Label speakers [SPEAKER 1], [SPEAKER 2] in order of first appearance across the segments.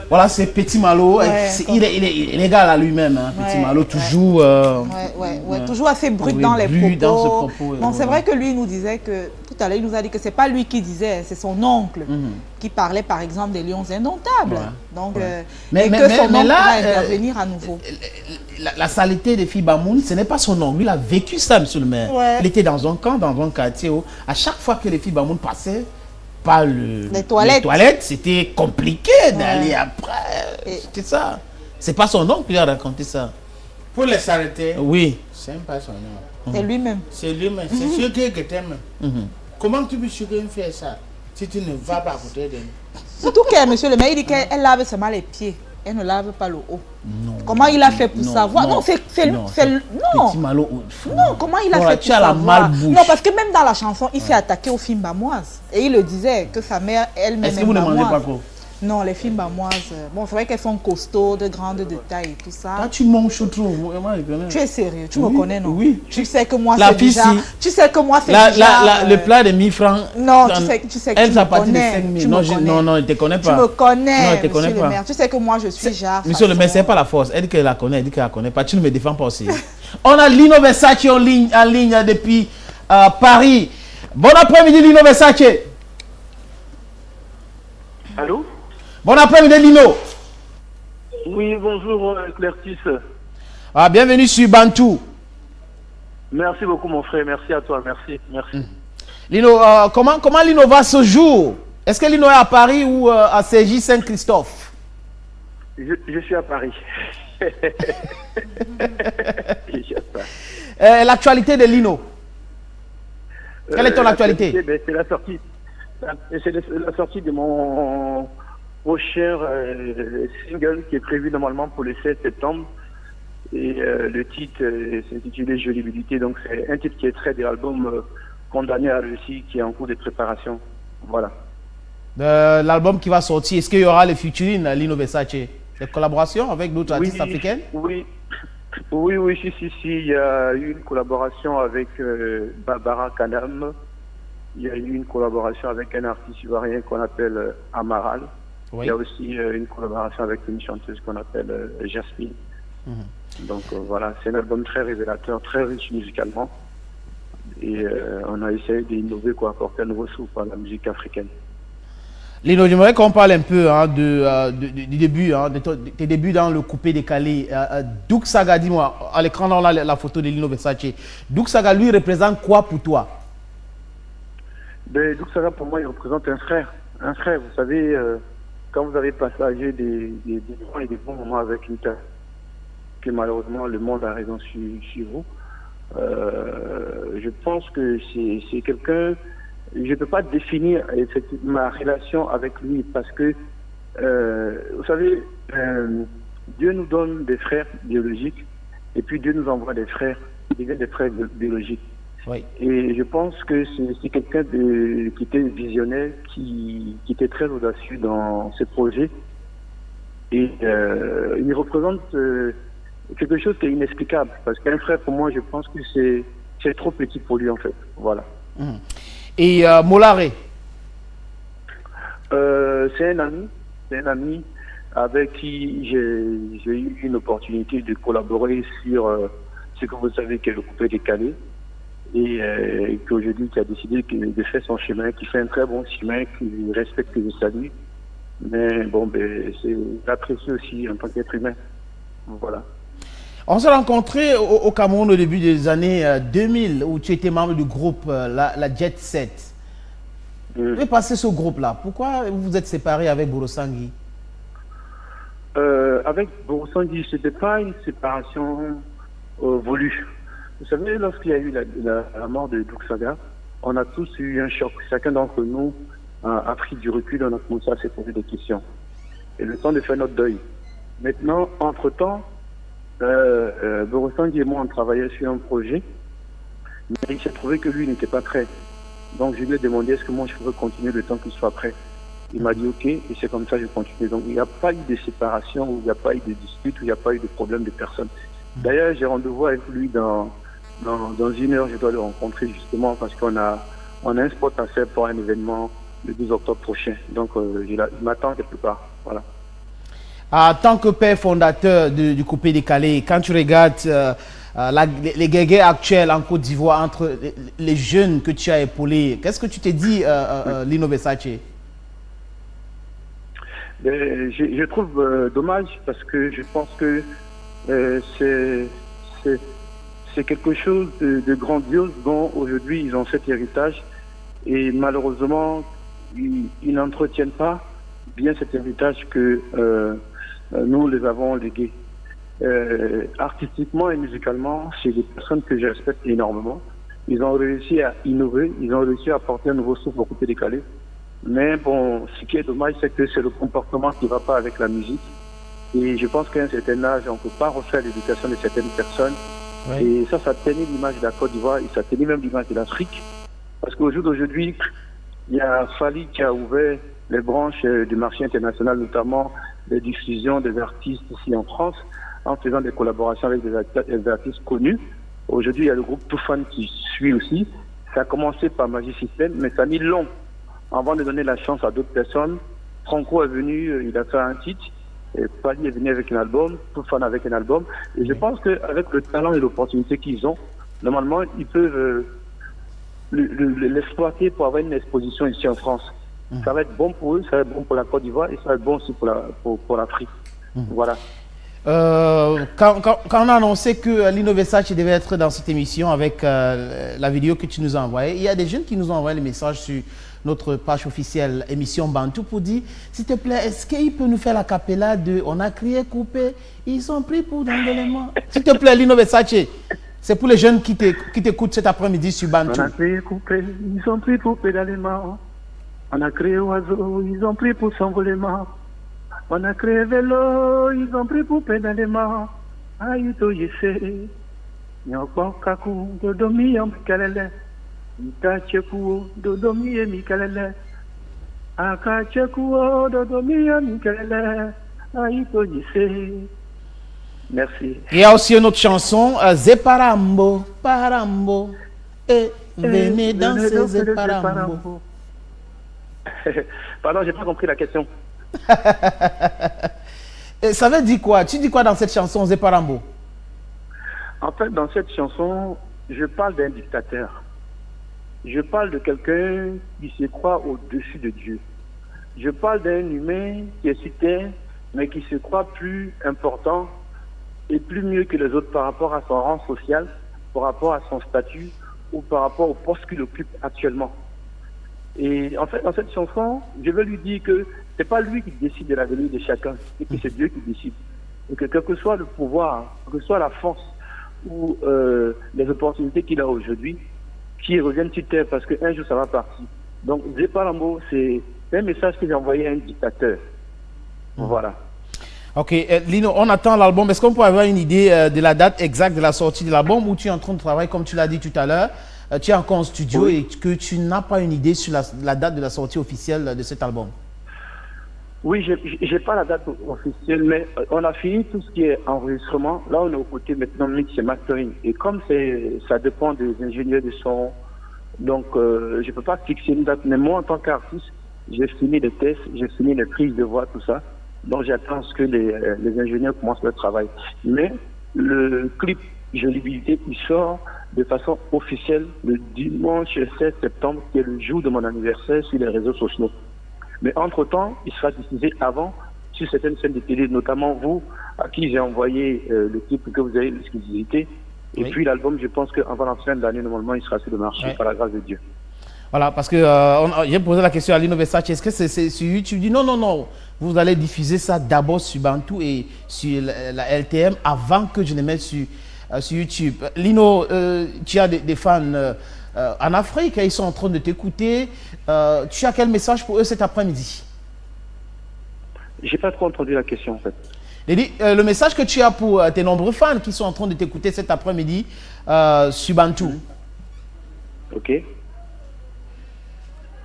[SPEAKER 1] Voilà, c'est Petit Malo.
[SPEAKER 2] Ouais,
[SPEAKER 1] Il est égal à lui-même. Hein. Petit Malo, toujours.
[SPEAKER 2] Toujours assez brut dans les propos.
[SPEAKER 1] Dans ce propos.
[SPEAKER 2] Bon, c'est vrai que lui, il nous disait que. Tout à l'heure, il nous a dit que c'est pas lui qui disait, c'est son oncle qui parlait, par exemple, des lions indomptables. Donc,
[SPEAKER 1] mais
[SPEAKER 2] que son oncle
[SPEAKER 1] là,
[SPEAKER 2] va intervenir à nouveau.
[SPEAKER 1] La saleté de Fibamoun, ce n'est pas son oncle. Il a vécu ça, monsieur le maire. Il était dans un camp, dans un quartier où, à chaque fois que les Fibamoun passaient par les toilettes, c'était compliqué d'aller après. C'est ça. C'est pas son oncle qui a raconté ça.
[SPEAKER 3] Pour les s'arrêter,
[SPEAKER 1] oui.
[SPEAKER 3] C'est pas son nom.
[SPEAKER 2] C'est lui-même.
[SPEAKER 3] C'est lui-même. C'est sûr que t'aimes. Comment tu peux faire ça si tu ne vas pas à côté de nous?
[SPEAKER 2] Surtout que monsieur le maire, il dit qu'elle lave seulement les pieds. Elle ne lave pas le haut.
[SPEAKER 1] Non.
[SPEAKER 2] Comment il a fait pour savoir? Non, c'est non.
[SPEAKER 1] Petit Malo.
[SPEAKER 2] Non, comment il a fait pour savoir? Non, parce que même dans la chanson, il s'est attaqué aux filles bamoises. Et il le disait que sa mère elle-même.
[SPEAKER 1] Est-ce que vous ne mangez pas quoi?
[SPEAKER 2] Non, les filles bamoises, bon, c'est vrai qu'elles sont costauds, de grande de taille et tout ça.
[SPEAKER 1] Quand tu manges trop,
[SPEAKER 2] tu es sérieux, tu me connais, non?
[SPEAKER 1] Oui.
[SPEAKER 2] Tu sais que moi, c'est déjà... Tu sais que moi, c'est
[SPEAKER 1] déjà... Le plat de 1000 francs...
[SPEAKER 2] Non, tu sais que
[SPEAKER 1] elle,
[SPEAKER 2] tu me connais.
[SPEAKER 1] Non, non, il ne te connaît pas.
[SPEAKER 2] Tu me connais,
[SPEAKER 1] non, il te connaît
[SPEAKER 2] monsieur
[SPEAKER 1] pas.
[SPEAKER 2] le maire. Tu sais que moi, je suis genre...
[SPEAKER 1] Monsieur le maire, ce n'est pas la force. Elle dit qu'elle la connaît, elle dit qu'elle la connaît pas. Tu ne me défends pas aussi. On a Lino Versace en ligne depuis Paris. Bon après-midi, Lino Versace.
[SPEAKER 4] Allô?
[SPEAKER 1] Bon après-midi, Lino.
[SPEAKER 4] Oui, bonjour, Clertis.
[SPEAKER 1] Bienvenue sur Bantou.
[SPEAKER 4] Merci beaucoup, mon frère. Merci à toi. Merci.
[SPEAKER 1] Lino, comment Lino va ce jour? Est-ce que Lino est à Paris ou à CJ Saint-Christophe?
[SPEAKER 4] Je suis à Paris.
[SPEAKER 1] L'actualité de Lino. Quelle est ton actualité?
[SPEAKER 4] C'est la sortie. C'est la sortie de mon prochain single qui est prévu normalement pour le 7 septembre. Et le titre s'intitule Jolibilité. Donc c'est un titre qui est trait de l'album Condamné à réussir qui est en cours de préparation. Voilà.
[SPEAKER 1] L'album qui va sortir, est-ce qu'il y aura le featuring Lino Versace? Des collaborations avec d'autres artistes africains?
[SPEAKER 4] Oui, si. Il y a eu une collaboration avec Barbara Kanam. Il y a eu une collaboration avec un artiste ivoirien qu'on appelle Amaral. Il y a aussi une collaboration avec une chanteuse qu'on appelle Jasmine. Donc voilà, c'est un album très révélateur, très riche musicalement. Et on a essayé d'innover, apporter un nouveau souffle à la musique africaine.
[SPEAKER 1] Lino, j'aimerais qu'on parle un peu du début, de tes débuts dans le coupé décalé. Douk Saga, dis-moi, à l'écran, on a la photo de Lino Versace. Douk Saga, lui, représente quoi pour toi?
[SPEAKER 4] Douk Saga, pour moi, il représente un frère. Un frère, vous savez, quand vous avez partagé des bons et des bons moments avec une personne, que malheureusement le monde a raison sur vous, je pense que c'est quelqu'un... Je ne peux pas définir ma relation avec lui parce que, vous savez, Dieu nous donne des frères biologiques et puis Dieu nous envoie des frères, qui deviennent des frères biologiques.
[SPEAKER 1] Oui. Et
[SPEAKER 4] je pense que c'est quelqu'un qui était visionnaire, qui était très audacieux dans ses projets. Et il représente quelque chose qui est inexplicable parce qu'un frère, pour moi, je pense que c'est trop petit pour lui en fait. Voilà.
[SPEAKER 1] Et Molaré?
[SPEAKER 4] C'est un ami avec qui j'ai eu une opportunité de collaborer sur ce que vous savez qu'est le coupé décalé et qu'aujourd'hui qui a décidé de faire son chemin, qui fait un très bon chemin, qui respecte le salut. Mais bon, c'est apprécié aussi en tant qu'être humain. Voilà.
[SPEAKER 1] On s'est rencontrés au Cameroun au début des années 2000 où tu étais membre du groupe la Jet Set. Vous avez passé ce groupe-là. Pourquoi vous vous êtes séparé avec Borosangui?
[SPEAKER 4] Avec Borosangui, ce n'était pas une séparation voulue. Vous savez, lorsqu'il y a eu la mort de Douk Saga, on a tous eu un choc. Chacun d'entre nous a pris du recul, on a commencé à se poser des questions. Et le temps de faire notre deuil. Maintenant, entre-temps, Borosangui et moi, on travaillait sur un projet, mais il s'est trouvé que lui n'était pas prêt. Donc je lui ai demandé est-ce que moi je pourrais continuer le temps qu'il soit prêt. Il m'a dit ok, et c'est comme ça que je continue. Donc il n'y a pas eu de séparation, il n'y a pas eu de dispute, il n'y a pas eu de problème de personne. D'ailleurs, j'ai rendez-vous avec lui dans une heure, je dois le rencontrer justement parce qu'on a un spot à faire pour un événement le 12 octobre prochain. Donc il m'attend quelque part. Voilà.
[SPEAKER 1] En tant que père fondateur du Coupé Décalé, quand tu regardes les guerres actuelles en Côte d'Ivoire entre les jeunes que tu as épaulés, qu'est-ce que tu t'es dit, Lino Versace?
[SPEAKER 4] Je trouve dommage parce que je pense que c'est quelque chose de grandiose dont aujourd'hui ils ont cet héritage et malheureusement ils n'entretiennent pas bien cet héritage que nous les avons légué. Artistiquement et musicalement, c'est des personnes que je respecte énormément. Ils ont réussi à innover, ils ont réussi à apporter un nouveau souffle au Coupé Décalé. Mais bon, ce qui est dommage, c'est que c'est le comportement qui ne va pas avec la musique. Et je pense qu'à un certain âge, on ne peut pas refaire l'éducation de certaines personnes. Oui. Et ça ternit l'image de la Côte d'Ivoire et ça ternit même l'image de l'Afrique. Parce qu'au jour d'aujourd'hui, il y a Fali qui a ouvert les branches du marché international, notamment les diffusions des artistes ici en France, en faisant des collaborations avec des artistes connus. Aujourd'hui, il y a le groupe Toufan qui suit aussi. Ça a commencé par Magic System, mais ça a mis long avant de donner la chance à d'autres personnes. Franco est venu, il a fait un titre. Et Fali est venu avec un album, Toufan avec un album. Et je pense qu'avec le talent et l'opportunité qu'ils ont, normalement, ils peuvent l'exploiter pour avoir une exposition ici en France. Ça va être bon pour eux, ça va être bon pour la Côte d'Ivoire et ça va être bon aussi pour l'Afrique. Voilà.
[SPEAKER 1] Quand on a annoncé que Lino Versace devait être dans cette émission avec la vidéo que tu nous as envoyée, il y a des jeunes qui nous ont envoyé les messages sur notre page officielle émission Bantou pour dire, s'il te plaît, est-ce qu'il peut nous faire la cappella de « On a crié coupé, ils sont pris pour dans l'élément ». S'il te plaît, Lino Versace, c'est pour les jeunes qui t'écoutent cet après-midi sur Bantou.
[SPEAKER 4] On a crié coupé, ils sont pris pour pédalement. On a créé oiseau, ils ont pris pour s'envolement. On a créé vélo, ils ont pris pour pédalement. Aïto yese, nyokon kaku, dodomi yamkalele. Ikacheku, dodomi yemikalele. Akacheku, dodomi yemikalele. Aïto yese. Merci.
[SPEAKER 1] Il y a aussi une autre chanson, Zeparambo, Parambo. Et venez danser Zeparambo.
[SPEAKER 4] Pardon, j'ai pas compris la question.
[SPEAKER 1] Et ça veut dire quoi? Tu dis quoi dans cette chanson, Zeparambo?
[SPEAKER 4] En fait, dans cette chanson, je parle d'un dictateur. Je parle de quelqu'un qui se croit au-dessus de Dieu. Je parle d'un humain qui est sur terre, mais qui se croit plus important et plus mieux que les autres par rapport à son rang social, par rapport à son statut ou par rapport au poste qu'il occupe actuellement. Et en fait, dans cette chanson, je veux lui dire que c'est pas lui qui décide de l'avenir de chacun, et que c'est Dieu qui décide. Et que quel que soit le pouvoir, quelle que soit la force ou les opportunités qu'il a aujourd'hui, qu'il revienne sur terre parce qu'un jour ça va partir. Donc, Zeparambo, c'est un message que j'ai envoyé à un dictateur. Voilà.
[SPEAKER 1] Ok, Lino, on attend l'album. Est-ce qu'on peut avoir une idée de la date exacte de la sortie de l'album ou tu es en train de travailler, comme tu l'as dit tout à l'heure, tu es encore en studio et que tu n'as pas une idée sur la date de la sortie officielle de cet album?
[SPEAKER 4] Oui, j'ai pas la date officielle, mais on a fini tout ce qui est enregistrement. Là, on est au côté maintenant mix et mastering. Et comme ça dépend des ingénieurs de son, donc je peux pas fixer une date. Mais moi, en tant qu'artiste, j'ai fini les tests, j'ai fini les prises de voix, tout ça. Donc j'attends que les ingénieurs commencent leur travail. Mais le clip Jolibilité, il sort de façon officielle le dimanche 16 septembre, qui est le jour de mon anniversaire, sur les réseaux sociaux. Mais entre-temps, il sera diffusé avant sur certaines chaînes de télé, notamment vous, à qui j'ai envoyé le clip que vous avez l'exclusivité. Et puis l'album, je pense qu'avant la fin de l'année, normalement, il sera sur le marché, par la grâce de Dieu. Voilà, parce que j'ai posé la question à Lino Versace, est-ce que c'est sur YouTube? Il dit non, vous allez diffuser ça d'abord sur Bantou et sur la LTM avant que je ne mette sur YouTube. Lino, tu as des fans en Afrique, ils sont en train de t'écouter. Tu as quel message pour eux cet après-midi? J'ai pas trop entendu la question en fait.
[SPEAKER 1] Le message que tu as pour tes nombreux fans qui sont en train de t'écouter cet après-midi sur Bantou.
[SPEAKER 4] Ok.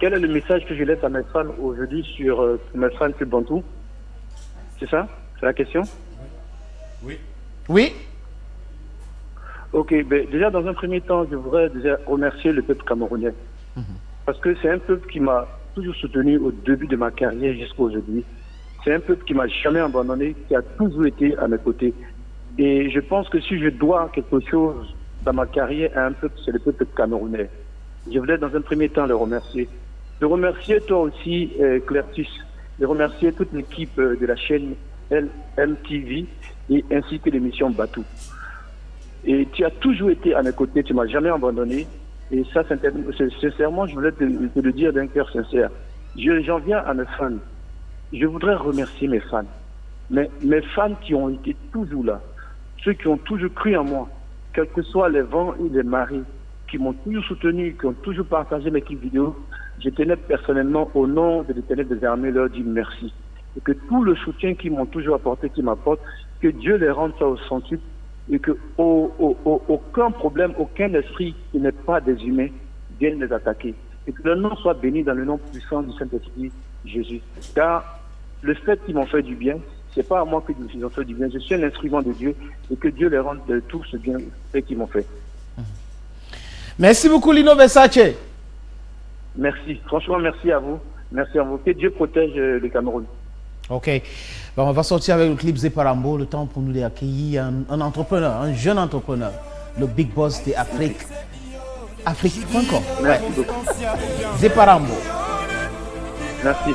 [SPEAKER 4] Quel est le message que je laisse à mes fans aujourd'hui sur mes fans sur Bantou? C'est ça? C'est la question?
[SPEAKER 3] Oui.
[SPEAKER 1] Oui.
[SPEAKER 4] Ok, ben, déjà dans un premier temps, je voudrais déjà remercier le peuple camerounais. Parce que c'est un peuple qui m'a toujours soutenu au début de ma carrière jusqu'à aujourd'hui. C'est un peuple qui m'a jamais abandonné, qui a toujours été à mes côtés. Et je pense que si je dois quelque chose dans ma carrière à un peuple, c'est le peuple camerounais. Je voulais dans un premier temps le remercier. De remercier toi aussi, Clertus, de remercier toute l'équipe de la chaîne LMTV et ainsi que l'émission Batou. Et tu as toujours été à mes côtés, tu m'as jamais abandonné. Et ça, sincèrement, je voulais te le dire d'un cœur sincère. J'en viens à mes fans. Je voudrais remercier mes fans. Mes fans qui ont été toujours là. Ceux qui ont toujours cru en moi. Quels que soient les vents et les marées. Qui m'ont toujours soutenu, qui ont toujours partagé mes clips vidéo. Je tenais personnellement, au nom de l'Éternel des armées, leur dire merci. Et que tout le soutien qu'ils m'ont toujours apporté, qu'ils m'apportent, que Dieu les rende ça au centuple. Et que aucun problème, aucun esprit qui n'est pas des humains vienne les attaquer. Et que le nom soit béni dans le nom puissant du Saint-Esprit, Jésus. Car le fait qu'ils m'ont fait du bien, c'est pas à moi que ils ont fait du bien. Je suis un instrument de Dieu et que Dieu les rende de tout ce bien qu'ils m'ont fait.
[SPEAKER 1] Merci beaucoup, Lino Versace.
[SPEAKER 4] Merci. Franchement, merci à vous. Merci à vous. Que Dieu protège le Cameroun.
[SPEAKER 1] Ok. Bon, on va sortir avec le clip Zeparambo. Le temps pour nous d'accueillir un entrepreneur, un jeune entrepreneur, le big boss de Afrique. Afrique.com.
[SPEAKER 4] Merci beaucoup.
[SPEAKER 1] Zeparambo.
[SPEAKER 4] Merci.